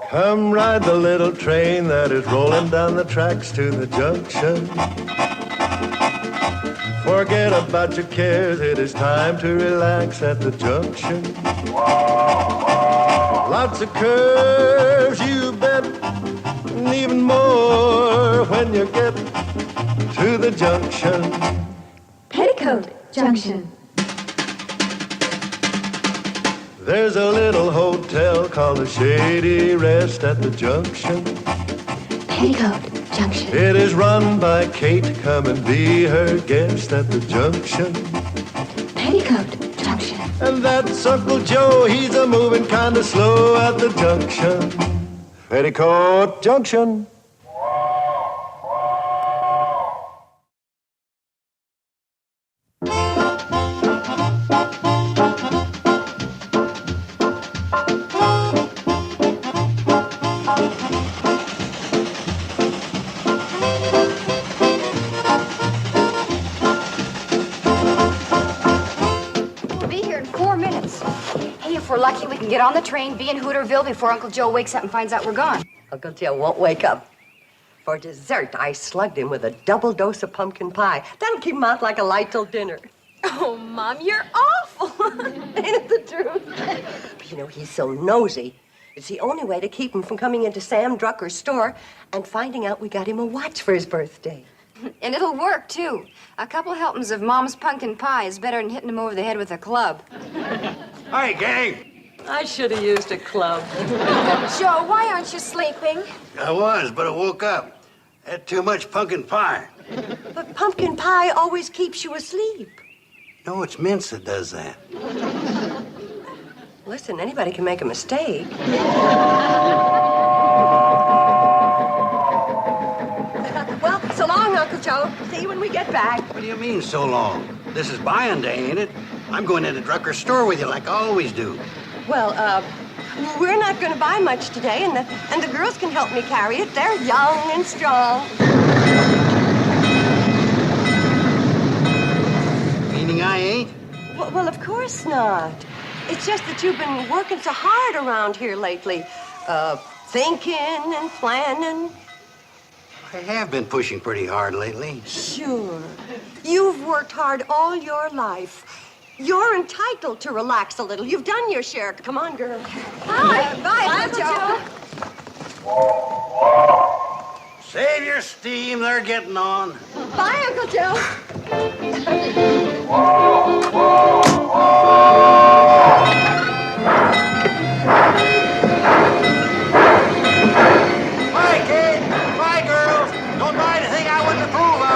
Come ride the little train that is rolling down the tracks to the junction. Forget about your cares, it is time to relax at the junction. Lots of curves, you bet, and even more when you get to the junction. Petticoat Junction. There's a little hotel called the Shady Rest at the junction. Petticoat Junction. It is run by Kate. Come and be her guest at the junction. Petticoat Junction. And that's Uncle Joe. He's a moving kind of slow at the junction. Petticoat Junction. If we're lucky, we can get on the train, be in Hooterville before Uncle Joe wakes up and finds out we're gone. Uncle Joe won't wake up. For dessert, I slugged him with a double dose of pumpkin pie. That'll keep him out like a light till dinner. Oh, Mom, you're awful. Ain't it the truth? But you know, he's so nosy. It's the only way to keep him from coming into Sam Drucker's store and finding out we got him a watch for his birthday. And it'll work, too. A couple helpings of Mom's pumpkin pie is better than hitting him over the head with a club. Hi, gang. I should have used a club. Joe, why aren't you sleeping? I was, but I woke up. Had too much pumpkin pie. But pumpkin pie always keeps you asleep. No, it's mince that does that. Listen, anybody can make a mistake. Well, so long, Uncle Joe. See you when we get back. What do you mean, so long? This is buying day, ain't it? I'm going into Drucker's store with you like I always do. Well, we're not going to buy much today, and the girls can help me carry it. They're young and strong. Meaning I ain't? Well, of course not. It's just that you've been working so hard around here lately. Thinking and planning. I have been pushing pretty hard lately. Sure. You've worked hard all your life. You're entitled to relax a little. You've done your share. Come on, girl. Bye. Bye, Uncle Joe. Save your steam, they're getting on. Bye, Uncle Joe. Bye, kid. Bye, girls. Don't buy anything I wouldn't approve of.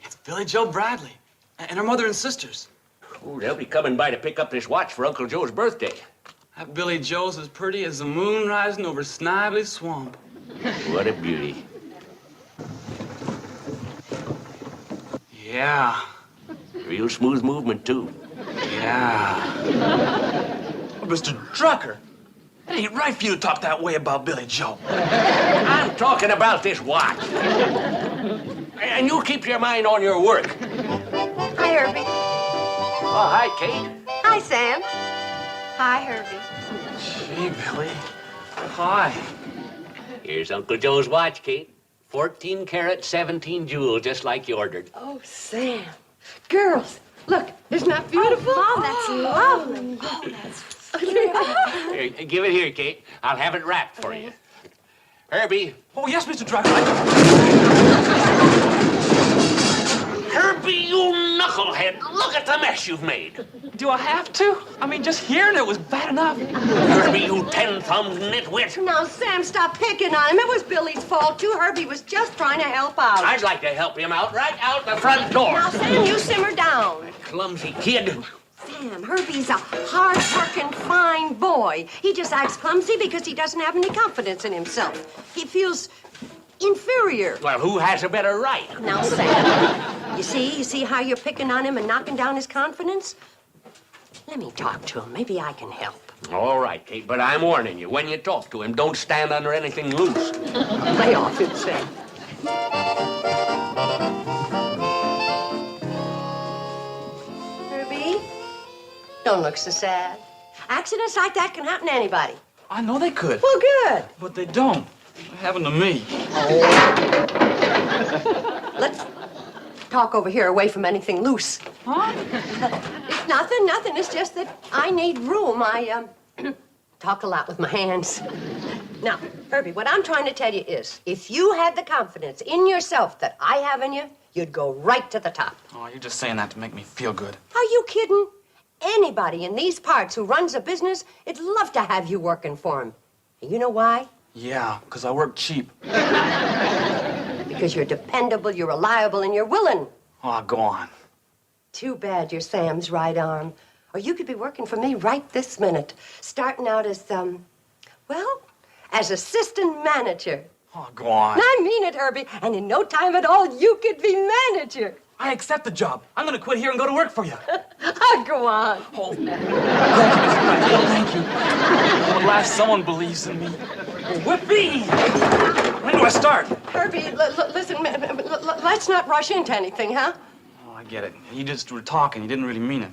It's Billy Joe Bradley and her mother and sisters. Ooh, they'll be coming by to pick up this watch for Uncle Joe's birthday. That Billy Joe's as pretty as the moon rising over Snively Swamp. What a beauty. Yeah. Real smooth movement, too. Yeah. Oh, Mr. Drucker, it ain't right for you to talk that way about Billy Joe. I'm talking about this watch. And you keep your mind on your work. Hi, Herbie. Oh, hi, Kate. Hi, Sam. Hi, Herbie. Gee, Billy. Hi. Here's Uncle Joe's watch, Kate. 14 karat, 17 jewels, just like you ordered. Oh, Sam. Girls, look, isn't that beautiful? Mom, that's lovely. Oh, that's Here, give it here, Kate. I'll have it wrapped for you. Herbie. Oh, yes, Mr. Drucker. Herbie, you knucklehead. Look at the mess you've made. Do I have to? I mean, just hearing it was bad enough. Herbie, you 10-thumbed nitwit. Now, Sam, stop picking on him. It was Billy's fault, too. Herbie was just trying to help out. I'd like to help him out right out the front door. Now, Sam, you simmer down. Clumsy kid. Sam, Herbie's a hard-working, fine boy. He just acts clumsy because he doesn't have any confidence in himself. He feels inferior. Well, who has a better right? Now, Sam, you see how you're picking on him and knocking down his confidence? Let me talk to him. Maybe I can help. All right, Kate, but I'm warning you. When you talk to him, don't stand under anything loose. Lay off it, Sam. Herbie, don't look so sad. Accidents like that can happen to anybody. I know they could, Well, good. but they don't. It happened to me. Let's talk over here away from anything loose. Huh? It's nothing. It's just that I need room. I talk a lot with my hands. Now, Herbie, what I'm trying to tell you is, if you had the confidence in yourself that I have in you, you'd go right to the top. Oh, you're just saying that to make me feel good. Are you kidding? Anybody in these parts who runs a business, would love to have you working for him. And you know why? Yeah, because I work cheap. Because you're dependable, you're reliable, and you're willing. Oh, go on. Too bad you're Sam's right arm. Or you could be working for me right this minute, starting out as, as assistant manager. Oh, go on. I mean it, Herbie, and in no time at all, you could be manager. I accept the job. I'm going to quit here and go to work for you. Go on. Oh, thank you, Mr. Bradley. Thank you. At last, someone believes in me. Whippy! When do I start? Herbie, listen, let's not rush into anything, huh? Oh, I get it. You just were talking. You didn't really mean it.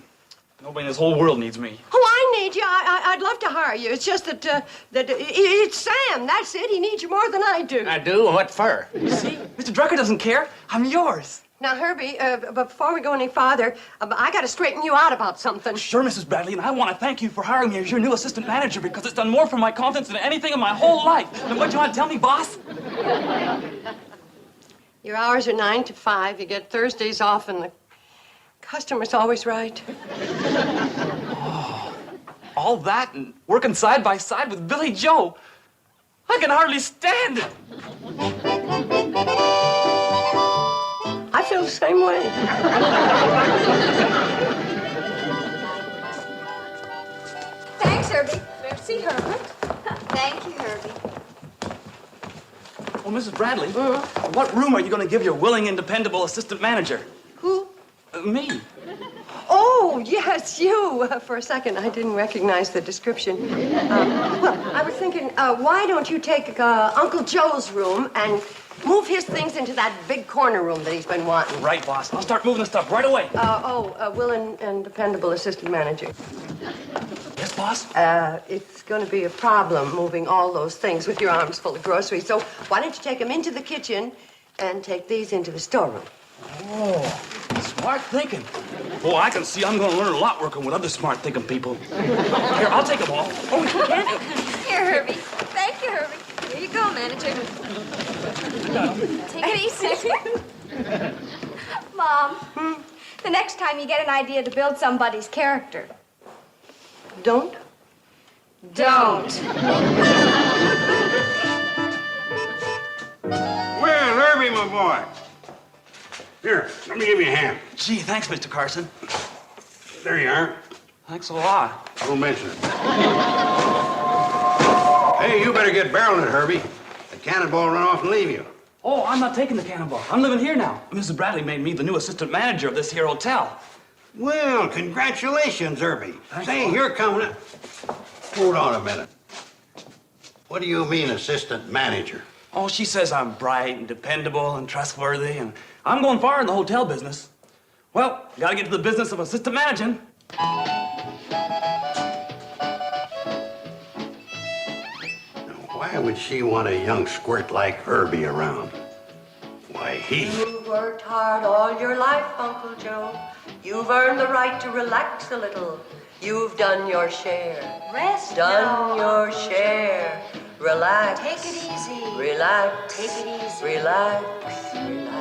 Nobody in this whole world needs me. Oh, I need you. I'd love to hire you. It's just that it's Sam. That's it. He needs you more than I do. I do? What for? See? Mr. Drucker doesn't care. I'm yours. Now, Herbie, before we go any farther, I got to straighten you out about something. Sure, Mrs. Bradley, and I want to thank you for hiring me as your new assistant manager because it's done more for my confidence than anything in my whole life. And what do you want to tell me, boss? Your hours are 9 to 5. You get Thursdays off, and the customer's always right. Oh, all that and working side by side with Billy Joe. I can hardly stand it. I feel the same way. Thanks, Herbie. Merci, Herbert. Thank you, Herbie. Oh, Mrs. Bradley, what room are you going to give your willing and dependable assistant manager? Who? Me. Oh, yes, you. For a second, I didn't recognize the description. I was thinking, why don't you take Uncle Joe's room and move his things into that big corner room that he's been wanting? Right, boss. I'll start moving the stuff right away. Willing and dependable assistant manager. Yes, boss? It's going to be a problem moving all those things with your arms full of groceries. So why don't you take them into the kitchen and take these into the storeroom? Oh, smart thinking. Oh, I can see I'm going to learn a lot working with other smart thinking people. Here, I'll take them all. Oh, you can? Here, Herbie. Thank you, Herbie. Here you go, manager. Take it easy. Mom, the next time you get an idea to build somebody's character, Don't? don't. Well, Herbie, my boy. Here, let me give you a hand. Gee, thanks, Mr. Carson. There you are. Thanks a lot. Don't mention it. Hey, you better get barreling it, Herbie. The cannonball run off and leave you. Oh, I'm not taking the cannonball. I'm living here now. Mrs. Bradley made me the new assistant manager of this here hotel. Well, congratulations, Herbie. Thanks, Say, boss. you're coming up. Hold on a minute. What do you mean, assistant manager? Oh, she says I'm bright and dependable and trustworthy, and I'm going far in the hotel business. Well, gotta get to the business of assistant managing. Now, why would she want a young squirt like Herbie around? Why, he... You've worked hard all your life, Uncle Joe. You've earned the right to relax a little. You've done your share. Rest Done now, your Uncle Joe. share. Relax. Take it easy. Relax. Take it easy. Relax. Relax.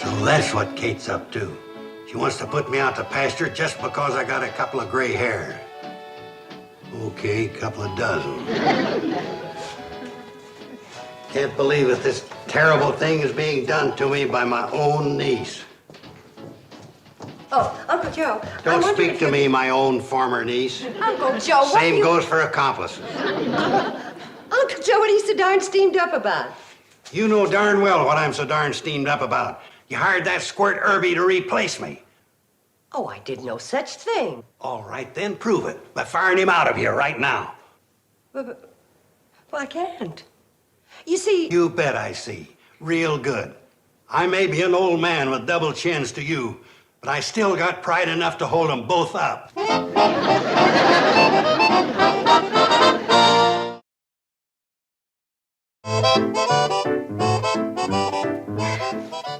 So that's what Kate's up to. She wants to put me out to pasture just because I got a couple of gray hair. Okay, couple of dozen. Can't believe that this terrible thing is being done to me by my own niece. Oh, Uncle Joe. Don't speak to me, my own former niece. Uncle Joe, what Same do you... goes for accomplices. Uncle Joe, what are you so darn steamed up about? You know darn well what I'm so darn steamed up about. You hired that squirt Herbie to replace me. Oh, I did no such thing. All right, then prove it by firing him out of here right now. But I can't. You see... You bet I see. Real good. I may be an old man with double chins to you, but I still got pride enough to hold them both up.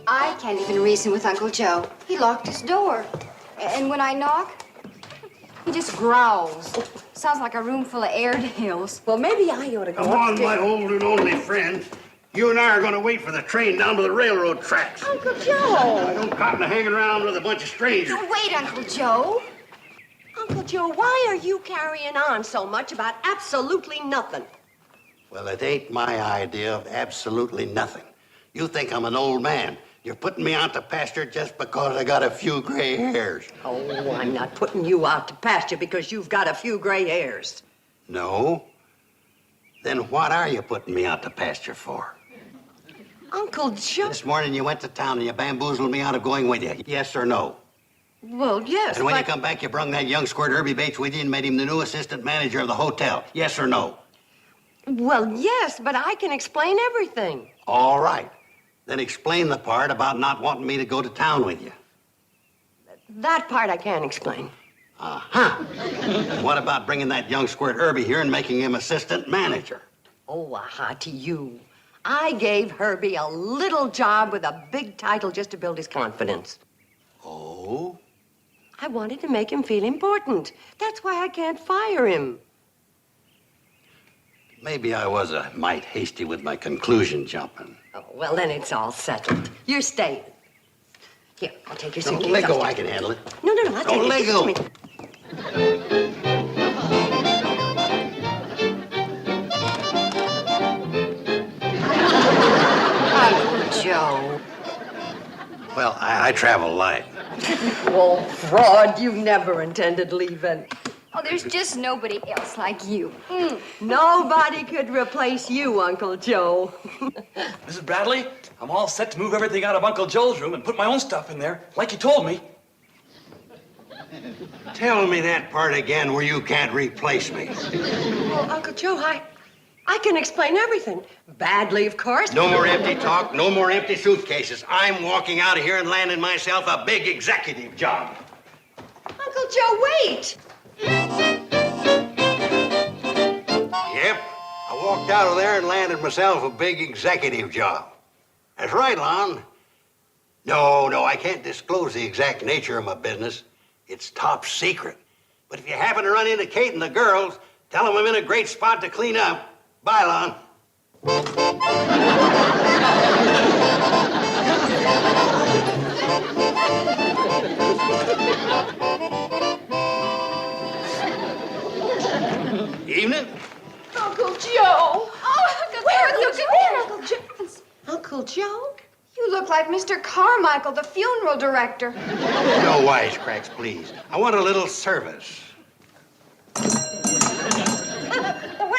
I can't even reason with Uncle Joe. He locked his door. And when I knock, he just growls. Sounds like a room full of Airedales. Well, maybe I ought to go Come on, upstairs. my old and only friend. You and I are going to wait for the train down to the railroad tracks. Uncle Joe! I don't cotton to hanging around with a bunch of strangers. Wait, Uncle Joe. Uncle Joe, why are you carrying on so much about absolutely nothing? Well, it ain't my idea of absolutely nothing. You think I'm an old man. You're putting me out to pasture just because I got a few gray hairs. Oh, I'm not putting you out to pasture because you've got a few gray hairs. No? Then what are you putting me out to pasture for? Uncle Joe... This morning you went to town and you bamboozled me out of going with you. Yes or no? Well, yes, And when but... you come back, you brung that young squirt Herbie Bates with you and made him the new assistant manager of the hotel. Yes or no? Well, yes, but I can explain everything. All right. Then explain the part about not wanting me to go to town with you. That part I can't explain. Uh-huh. What about bringing that young squirt Herbie here and making him assistant manager? Oh, aha, to you. I gave Herbie a little job with a big title just to build his confidence. Oh? I wanted to make him feel important. That's why I can't fire him. Maybe I was a mite hasty with my conclusion jumping. Oh, well, then it's all settled. You're staying. Here, I'll take your suitcase. Let go, upstairs. I can handle it. No, I'll take Don't it. let Give it go. to me. Uncle Joe. Well, I travel light. Oh, fraud, you never intended leaving. Oh, there's just nobody else like you. Nobody could replace you, Uncle Joe. Mrs. Bradley, I'm all set to move everything out of Uncle Joe's room and put my own stuff in there, like you told me. Tell me that part again where you can't replace me. Well, Uncle Joe, I can explain everything. Badly, of course. No more empty talk, no more empty suitcases. I'm walking out of here and landing myself a big executive job. Uncle Joe, wait! Yep, I walked out of there and landed myself a big executive job. That's right, Lon. No, I can't disclose the exact nature of my business. It's top secret. But if you happen to run into Kate and the girls, tell them I'm in a great spot to clean up. Bye, Lon. Evening. Uncle Joe! Oh, Uncle Where, Joe, Uncle come here, Joe? Uncle Joe. Uncle Joe? You look like Mr. Carmichael, the funeral director. No wisecracks, please. I want a little service. What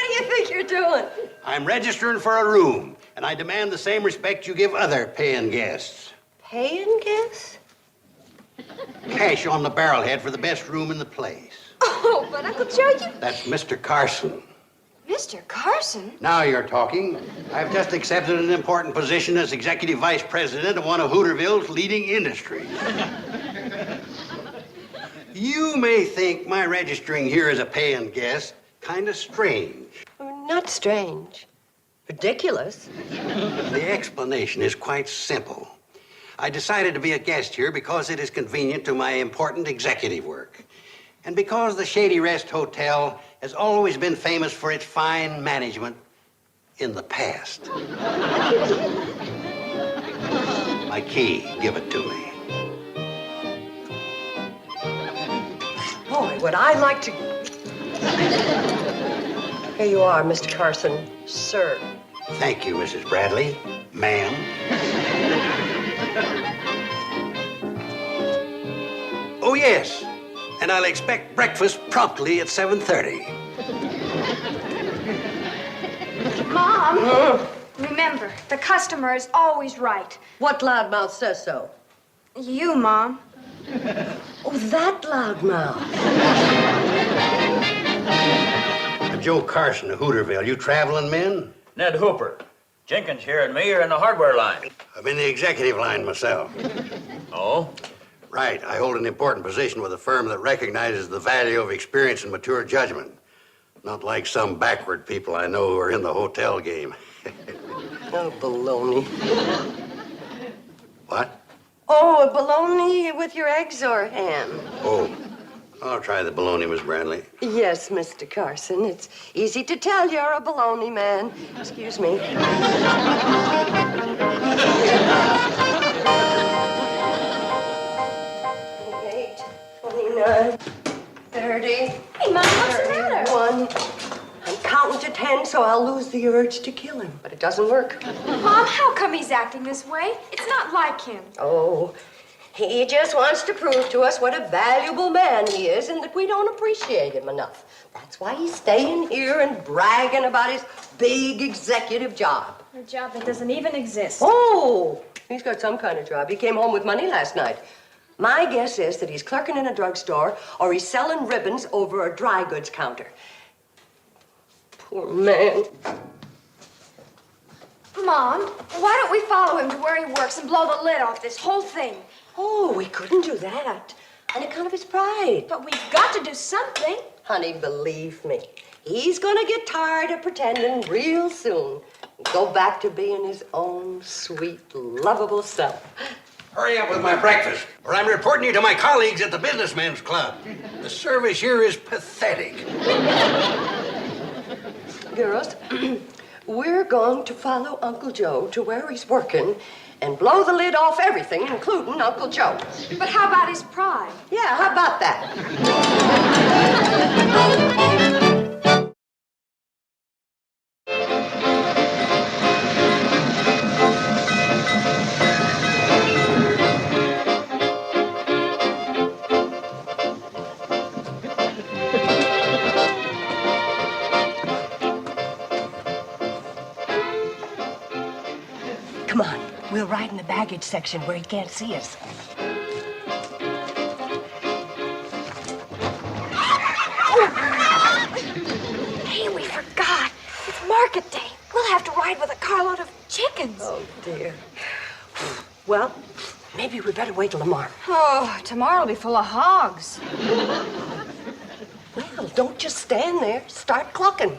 do you think you're doing? I'm registering for a room, and I demand the same respect you give other paying guests. Paying guests? Cash on the barrelhead for the best room in the place. Oh, but Uncle Joe, you... That's Mr. Carson. Mr. Carson? Now you're talking. I've just accepted an important position as executive vice president of one of Hooterville's leading industries. You may think my registering here as a paying guest kind of strange. Not strange. Ridiculous. The explanation is quite simple. I decided to be a guest here because it is convenient to my important executive work. And because the Shady Rest Hotel has always been famous for its fine management in the past. My key, give it to me. Boy, would I like to... Here you are, Mr. Carson. Sir. Thank you, Mrs. Bradley. Ma'am. Oh, yes. And I'll expect breakfast promptly at 7:30. Mom, remember, the customer is always right. What loudmouth says so? You, Mom. Oh, that loudmouth. Joe Carson of Hooterville. You traveling men? Ned Hooper. Jenkins here and me are in the hardware line. I'm in the executive line myself. Oh? Right. I hold an important position with a firm that recognizes the value of experience and mature judgment. Not like some backward people I know who are in the hotel game. Oh, baloney. What? Oh, bologna with your eggs or ham? Oh, I'll try the bologna, Miss Bradley. Yes, Mr. Carson. It's easy to tell you're a bologna man. Excuse me. 28, 29, 30. Hey, Mom, what's the matter? 31. I'm counting to 10 so I'll lose the urge to kill him, but it doesn't work. Mom, how come he's acting this way? It's not like him. Oh, he just wants to prove to us what a valuable man he is and that we don't appreciate him enough. That's why he's staying here and bragging about his big executive job. A job that doesn't even exist. Oh, he's got some kind of job. He came home with money last night. My guess is that he's clerking in a drugstore or he's selling ribbons over a dry goods counter. Poor man. Mom, why don't we follow him to where he works and blow the lid off this whole thing? Oh, we couldn't do that on account of his pride. But we've got to do something. Honey, believe me, he's gonna get tired of pretending real soon and go back to being his own sweet, lovable self. Hurry up with my breakfast, or I'm reporting you to my colleagues at the Businessmen's Club. The service here is pathetic. Girls, we're going to follow Uncle Joe to where he's working and blow the lid off everything, including Uncle Joe. But how about his pride? Yeah, how about that? Come on, we'll ride in the baggage section where he can't see us. Hey, we forgot. It's market day. We'll have to ride with a carload of chickens. Oh, dear. Well, maybe we better wait till tomorrow. Oh, tomorrow'll be full of hogs. Well, don't just stand there. Start clucking.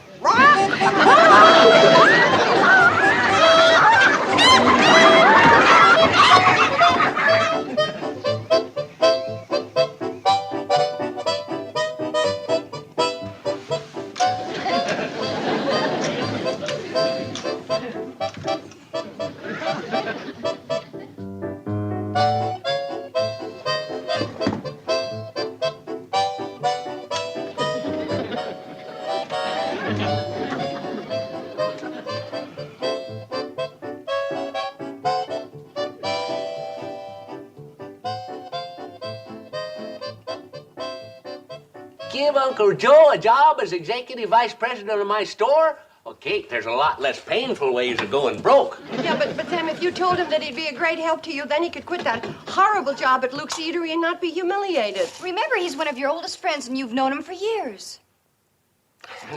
Give Uncle Joe a job as executive vice president of my store? Well, Kate, there's a lot less painful ways of going broke. Yeah, but Sam, if you told him that he'd be a great help to you, then he could quit that horrible job at Luke's Eatery and not be humiliated. Remember, he's one of your oldest friends and you've known him for years.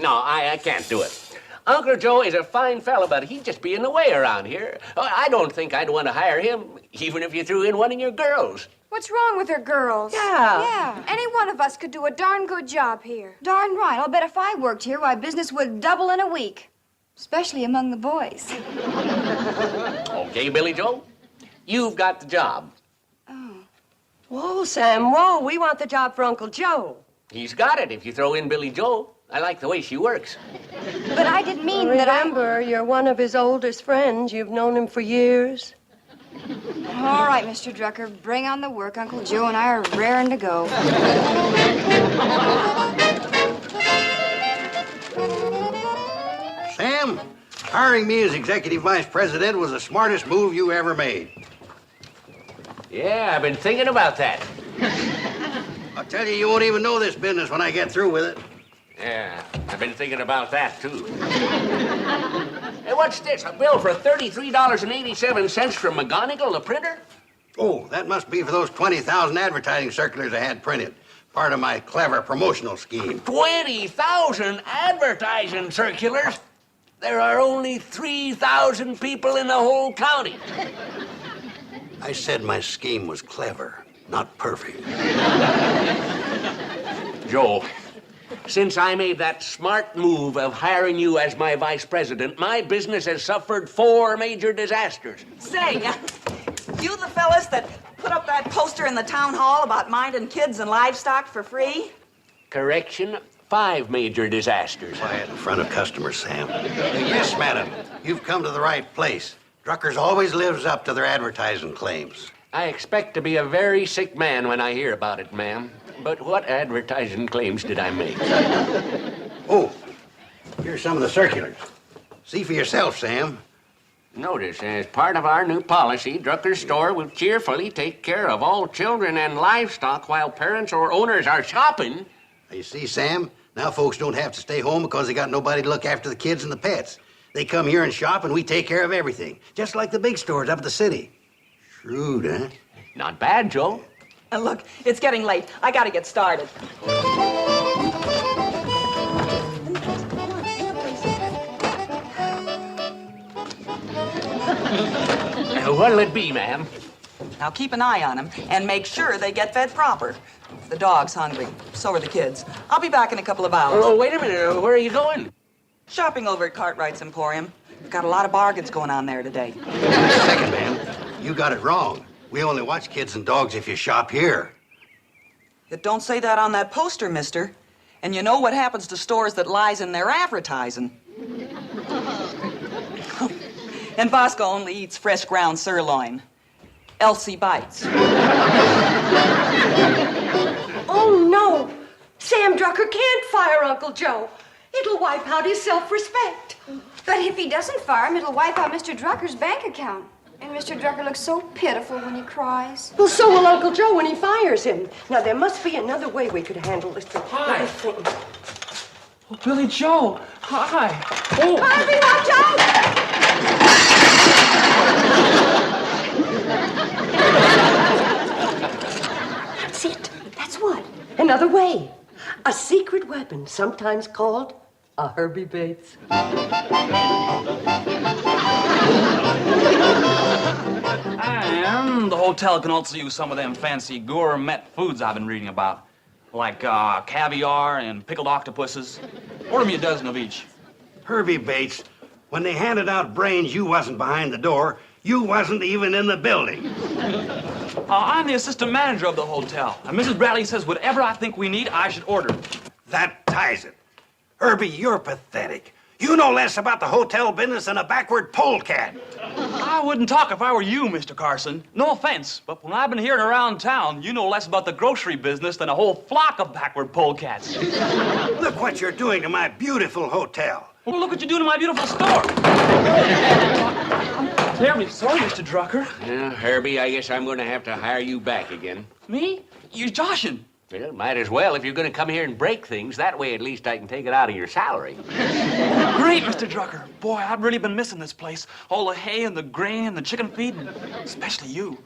No, I can't do it. Uncle Joe is a fine fellow, but he'd just be in the way around here. I don't think I'd want to hire him, even if you threw in one of your girls. What's wrong with her girls? Yeah. Yeah. Any one of us could do a darn good job here. Darn right. I'll bet if I worked here, why, business would double in a week. Especially among the boys. Okay, Billy Joe, you've got the job. Whoa, Sam, whoa. We want the job for Uncle Joe. He's got it if you throw in Billy Joe. I like the way she works. But I didn't mean that I... Remember, you're one of his oldest friends. You've known him for years. All right, Mr. Drucker, bring on the work. Uncle Joe and I are raring to go. Sam, hiring me as executive vice president was the smartest move you ever made. Yeah, I've been thinking about that. I'll tell you, you won't even know this business when I get through with it. Yeah, I've been thinking about that, too. Hey, what's this? A bill for $33.87 from McGonigal, the printer? Oh, that must be for those 20,000 advertising circulars I had printed. Part of my clever promotional scheme. 20,000 advertising circulars? There are only 3,000 people in the whole county. I said my scheme was clever, not perfect. Joe, since I made that smart move of hiring you as my vice president, my business has suffered 4 major disasters. Say, you the fellas that put up that poster in the town hall about minding kids and livestock for free? Correction, 5 major disasters. Quiet in front of customers, Sam. Yes, madam. You've come to the right place. Druckers always lives up to their advertising claims. I expect to be a very sick man when I hear about it, ma'am. But what advertising claims did I make? Oh, here's some of the circulars. See for yourself, Sam. Notice, as part of our new policy, Drucker's store will cheerfully take care of all children and livestock while parents or owners are shopping. You see, Sam, now folks don't have to stay home because they got nobody to look after the kids and the pets. They come here and shop and we take care of everything, just like the big stores up at the city. Shrewd, huh? Not bad, Joe. And look, it's getting late. I gotta get started. What'll it be, ma'am? Now keep an eye on them and make sure they get fed proper. The dog's hungry. So are the kids. I'll be back in a couple of hours. Oh, wait a minute. Where are you going? Shopping over at Cartwright's Emporium. We've got a lot of bargains going on there today. Second, ma'am, you got it wrong. We only watch kids and dogs if you shop here. It don't say that on that poster, mister. And you know what happens to stores that lies in their advertising. And Bosco only eats fresh ground sirloin. Elsie bites. Oh, no. Sam Drucker can't fire Uncle Joe. It'll wipe out his self-respect. But if he doesn't fire him, it'll wipe out Mr. Drucker's bank account. And Mr. Drucker looks so pitiful when he cries. Well, so will Uncle Joe when he fires him. Now, there must be another way we could handle this thing. Hi. Oh, Billy Joe. Hi. Oh. Harvey, watch out! That's it. That's what? Another way. A secret weapon, sometimes called a Herbie Bates. And the hotel can also use some of them fancy gourmet foods I've been reading about, like caviar and pickled octopuses. Order me a dozen of each. Herbie Bates, when they handed out brains, you wasn't behind the door. You wasn't even in the building. I'm the assistant manager of the hotel, and Mrs. Bradley says whatever I think we need, I should order. That ties it. Herbie, you're pathetic. You know less about the hotel business than a backward polecat. I wouldn't talk if I were you, Mr. Carson. No offense, but when I've been hearing around town, you know less about the grocery business than a whole flock of backward polecats. Look what you're doing to my beautiful hotel. Well, look what you're doing to my beautiful store. I'm terribly sorry, Mr. Drucker. Yeah, Herbie, I guess I'm going to have to hire you back again. Me? You're joshing. Well, might as well if you're going to come here and break things. That way, at least I can take it out of your salary. Great, Mr. Drucker. Boy, I've really been missing this place. All the hay and the grain and the chicken feed, and especially you.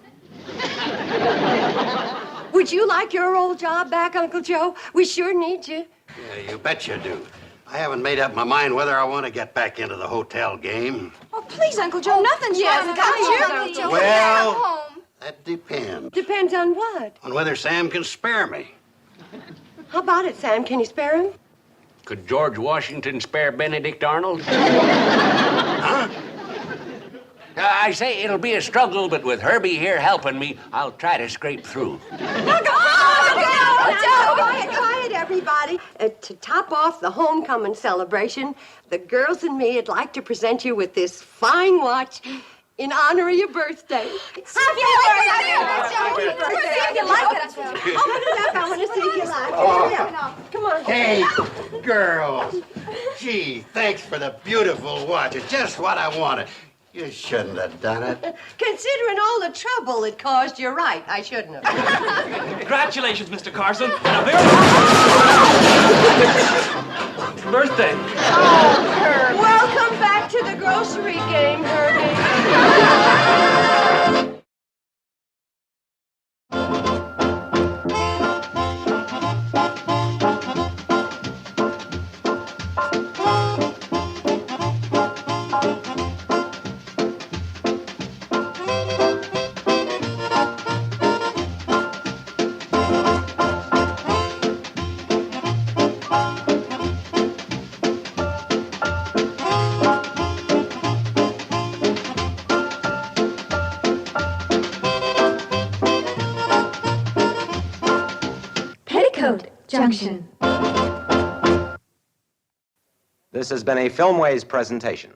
Would you like your old job back, Uncle Joe? We sure need you. Yeah, you bet you do. I haven't made up my mind whether I want to get back into the hotel game. Oh, please, Uncle Joe, nothing's yes, wrong. come on, Uncle Joe. Well- Come home. That depends Depends on what? on whether Sam can spare me. How about it, Sam? Can you spare him? Could George Washington spare Benedict Arnold? Huh? I say it'll be a struggle, but with Herbie here helping me, I'll try to scrape through. Quiet, everybody. To top off the homecoming celebration, the girls and me would like to present you with this fine watch in honor of your birthday. Happy birthday! If you like it, Open it up. I want to see if you like it. Come on. Hey, girls. Gee, thanks for the beautiful watch. It's just what I wanted. You shouldn't have done it. Considering all the trouble it caused, you're right. I shouldn't have. Congratulations, Mr. Carson, and a very birthday. Welcome back to the grocery game, Herbie. Junction. This has been a Filmways presentation.